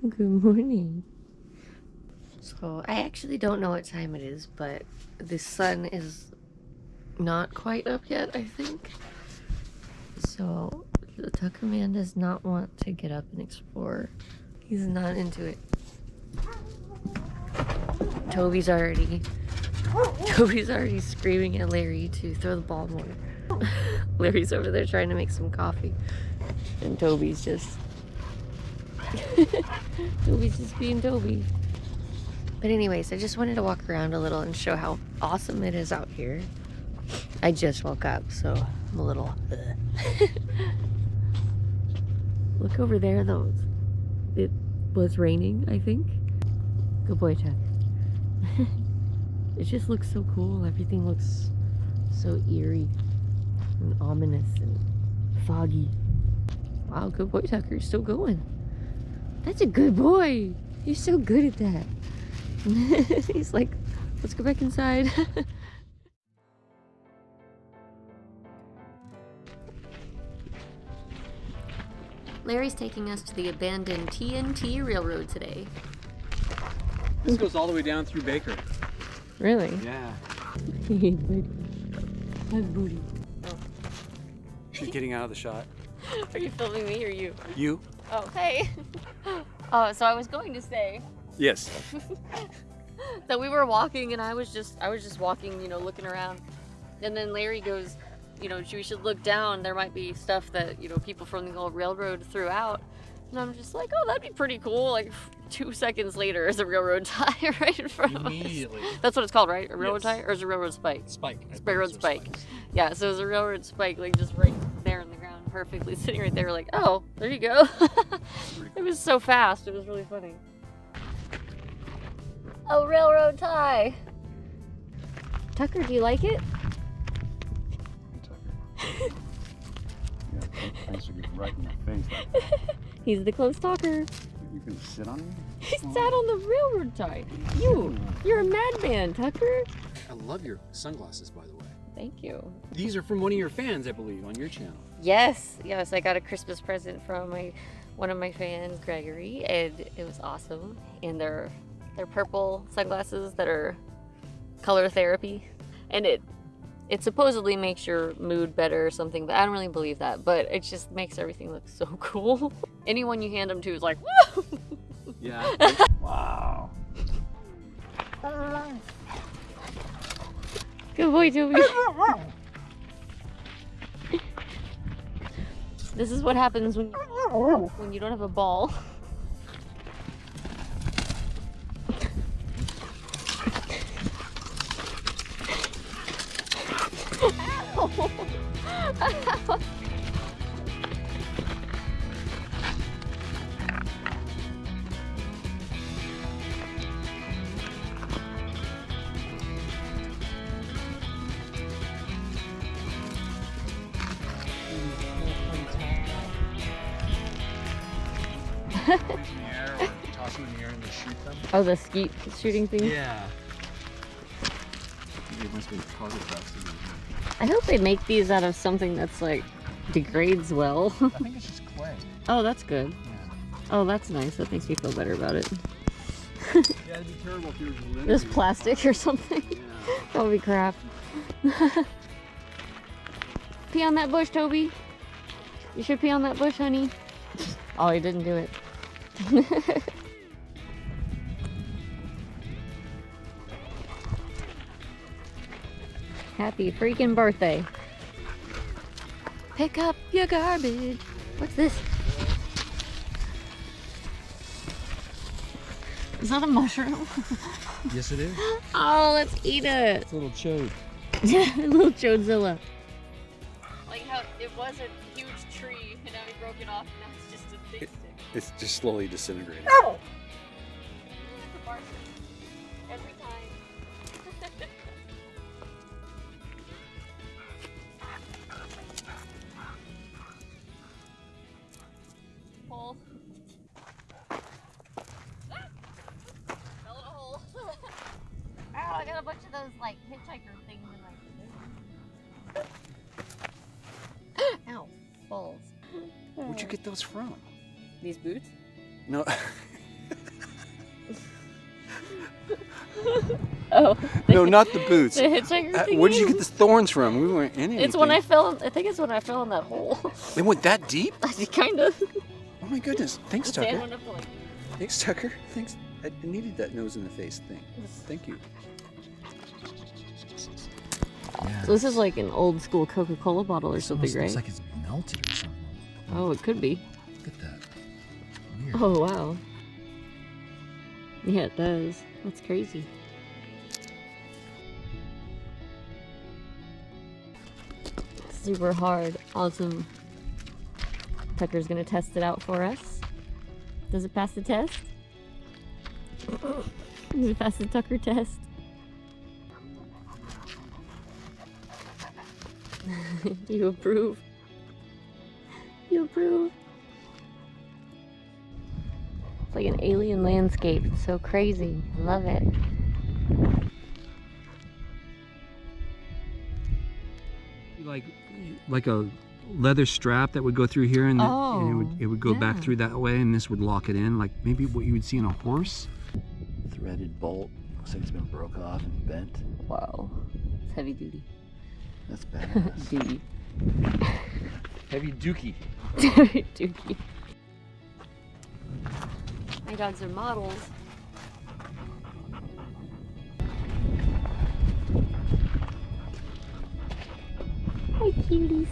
Good morning. So I actually don't know what time it is, but the sun is not quite up yet, I think. So the Tucker man does not want to get up and explore. He's not into it. Toby's already screaming at Larry to throw the ball more. Larry's over there trying to make some coffee, and Toby's just being Toby. But anyways, I just wanted to walk around a little and show how awesome it is out here. I just woke up, so I'm a little Look over there though. It was raining, I think. Good boy, Chuck. It just looks so cool. Everything looks so eerie and ominous and foggy. Wow, good boy, Tucker. You're still going. That's a good boy. You're so good at that. He's like, let's go back inside. Larry's taking us to the abandoned TNT Railroad today. This goes all the way down through Baker. Really? Yeah. Hey, buddy. Hi, buddy. She's getting out of the shot. Are you filming me or you? You? Oh, hey. Oh, so I was going to say Yes. that we were walking and I was just walking, looking around. And then Larry goes, we should look down. There might be stuff that, people from the old railroad threw out. And I'm just like, oh, that'd be pretty cool. Like 2 seconds later is a railroad tie right in front of us. Immediately. That's what it's called, right? A railroad tie? Or is it a railroad spike? Spike. It's a railroad spike. Yeah, so it was a railroad spike, like just right there in the ground, perfectly sitting right there. Like, oh, there you go. It was so fast. It was really funny. A railroad tie. Tucker, do you like it? Tucker. Yeah, thanks for getting right in my face. He's the close talker. You can sit on me? He sat on the railroad tie. You're a madman, Tucker. I love your sunglasses, by the way. Thank you. These are from one of your fans, I believe, on your channel. Yes, I got a Christmas present from one of my fans, Gregory, and it was awesome. And they're purple sunglasses that are color therapy, and it supposedly makes your mood better or something, but I don't really believe that. But it just makes everything look so cool. Anyone you hand them to is like, woo! Yeah. Wow. Good boy, Toby. This is what happens when you don't have a ball. Toss them in the air and they shoot them. Oh, the skeet shooting thing? Yeah. It must be target practice. I hope they make these out of something that's like degrades well. I think it's just clay. Oh, that's good. Yeah. Oh, that's nice. That makes me feel better about it. Yeah, it'd be terrible if there was literally Just plastic or something. Yeah. That would be crap. Pee on that bush, Toby. You should pee on that bush, honey. Oh, he didn't do it. Happy freaking birthday. Pick up your garbage. What's this? Is that a mushroom? Yes, it is. Oh, let's eat it. It's a little chode. A little chodzilla. Like how it was a huge tree and now he broke it off and now it's just a big stick. It's just slowly disintegrating. Oh! Every time. Hole. Fell in a hole. Ow, I got a bunch of those like hitchhiker things in my Ow, balls. Where'd you get those from? These boots? No, Oh. No, not the boots. The hitchhiker thingy? Where did you get the thorns from? We weren't in anything. It's when I fell. I think it's when I fell in that hole. They went that deep? Kind of. Oh my goodness. Thanks, The sand Tucker. went up to, like, Thanks, Tucker. Thanks. I needed that nose in the face thing. Thank you. Yeah. So this is like an old school Coca-Cola bottle or something, right? Looks like it's melted or something. Oh, it could be. Look at that. Weird. Oh, wow. Yeah, it does. That's crazy. Super hard. Awesome. Tucker's gonna test it out for us. Does it pass the test? Does it pass the Tucker test? You approve? You approve? It's like an alien landscape. It's so crazy. I love it. Like a leather strap that would go through here, and, Oh, and it would go back yeah. through that way, and this would lock it in, like maybe what you would see in a horse. Threaded bolt. Looks like it's been broke off and bent. Wow. It's heavy duty. That's badass. Duty. Heavy dookie. Dookie. My dogs are models. Hi, cuties.